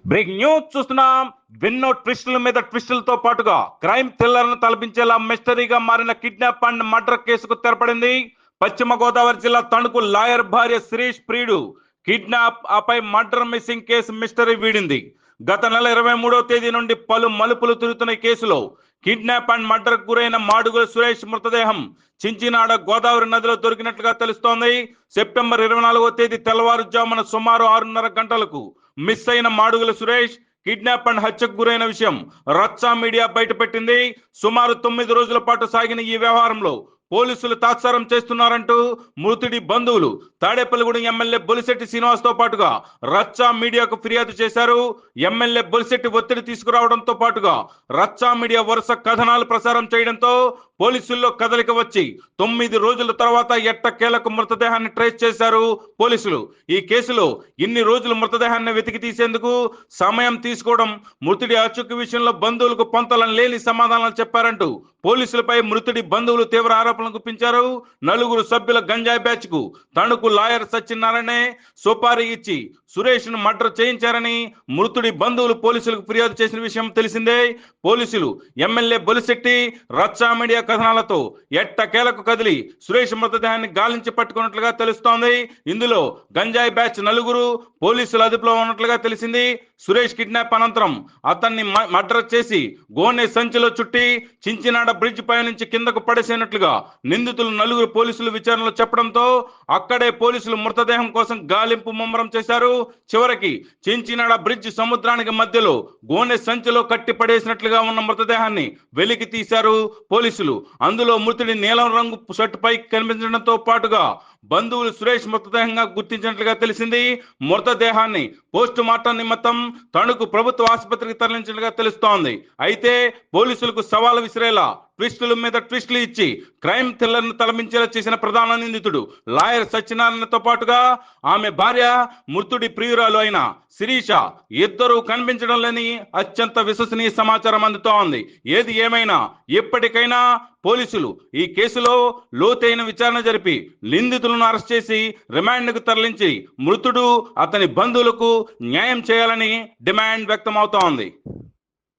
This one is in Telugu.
బ్రేకింగ్ న్యూస్ చూస్తున్నాం. ఎన్నో ట్విస్టుల మీద ట్విస్టులతో పాటుగా క్రైమ్ థ్రిల్లర్ను తలపించేలా మిస్టరీగా మారిన కిడ్నాప్ అండ్ మర్డర్ కేసుకు తెరపడింది. పశ్చిమ గోదావరి జిల్లా తణుకు లాయర్ భార్య శిరీష్ ప్రియుడు కిడ్నాప్ ఆపై మర్డర్ మిస్సింగ్ కేసు మిస్టరీ వీడింది. గత నెల 23వ తేదీ నుండి పలు మలుపులు తిరుగుతున్న ఈ కేసులో కిడ్నాప్ అండ్ మర్డర్ గురైన మాడుగుల సురేష్ మృతదేహం చించినాడ గోదావరి నదిలో దొరికినట్లుగా తెలుస్తోంది. సెప్టెంబర్ 24వ తేదీ తెల్లవారుజామున సుమారు 6:30 గంటలకు మిస్ అయిన మాడుగుల సురేష్ కిడ్నాప్ అండ్ హత్యకు గురైన విషయం రచ్చా మీడియా బయటపెట్టింది. సుమారు 9 రోజుల పాటు సాగిన ఈ వ్యవహారంలో పోలీసులు తాత్సారం చేస్తున్నారంటూ మృతుడి బంధువులు తాడేపల్లిగూడెం ఎమ్మెల్యే బొలిశెట్టి శ్రీనివాస్ తో పాటుగా రచ్చా మీడియాకు ఫిర్యాదు చేశారు. ఎమ్మెల్యే బొలిశెట్టి ఒత్తిడి తీసుకురావడంతో పాటుగా రచ్చా మీడియా వరుస కథనాలు ప్రసారం చేయడంతో పోలీసుల్లో కదలిక వచ్చి 9 రోజుల తర్వాత ఎట్టకేలకు మృతదేహాన్ని ట్రేస్ చేశారు పోలీసులు. ఈ కేసులో ఇన్ని రోజులు మృతదేహాన్ని వెతికి తీసేందుకు సమయం తీసుకోవడం, మృతుడి అచుక్కు విషయంలో బంధువులకు పొంతలను లేని సమాధానాలు చెప్పారంటూ పోలీసులపై మృతుడి బంధువులు తీవ్ర ఆరోపణలు గుప్పించారు. 4 సభ్యుల గంజాయి బ్యాచ్ కు తణుకు లాయర్ సత్యనారాయణే సుపారీ ఇచ్చి సురేష్ ను మర్డర్ చేయించారని మృతుడి బంధువులు పోలీసులకు ఫిర్యాదు చేసిన విషయం తెలిసిందే. పోలీసులు ఎమ్మెల్యే బొలిశెట్టి రచ్చా మీడియా కథనాలతో ఎట్టకేలకు కదిలి సురేష్ మృతదేహాన్ని గాలించి పట్టుకున్నట్లుగా తెలుస్తోంది. ఇందులో గంజాయి బ్యాచ్ 4 పోలీసుల అదుపులో ఉన్నట్లుగా తెలిసింది. సురేష్ కిడ్నాప్ అనంతరం అతన్ని మర్డర్ చేసి గోనె సంచిలో చుట్టి చించినాడ బ్రిడ్జ్ పై నుంచి కిందకు పడేసినట్లుగా నిందితులు 4 పోలీసులు విచారణలో చెప్పడంతో అక్కడే పోలీసులు మృతదేహం కోసం గాలింపు ముమ్మరం చేశారు. చివరికి చించినాడ బ్రిడ్జ్ సముద్రానికి మధ్యలో గోనె సంచిలో కట్టి పడేసినట్లుగా ఉన్న మృతదేహాన్ని వెలికి తీశారు పోలీసులు. అందులో మృతుడి నీలం రంగు షర్ట్ పై కనిపించడంతో పాటుగా బంధువులు సురేష్ మృతదేహంగా గుర్తించినట్లుగా తెలిసింది. మృతదేహాన్ని పోస్ట్ మార్టం నిమిత్తం తణుకు ప్రభుత్వ ఆసుపత్రికి తరలించినట్లుగా తెలుస్తోంది. అయితే పోలీసులకు సవాల్ విసిరేలా ట్విస్టుల మీద ట్విస్టులు ఇచ్చి క్రైమ్ థ్రిల్లర్ ను తలపించేలా చేసిన ప్రధాన నిందితుడు లాయర్ సత్యనారాయణతో పాటుగా ఆమె భార్య మృతుడి ప్రియురాలు అయిన శిరీష ఇద్దరు కనిపించడం లేని అత్యంత విశ్వసనీయ సమాచారం అందుతోంది. ఏది ఏమైనా ఎప్పటికైనా పోలీసులు ఈ కేసులో లోతైన విచారణ జరిపి నిందితులను అరెస్ట్ చేసి రిమాండ్కు తరలించి మృతుడు అతని బంధువులకు న్యాయం చేయాలని డిమాండ్ వ్యక్తమవుతోంది.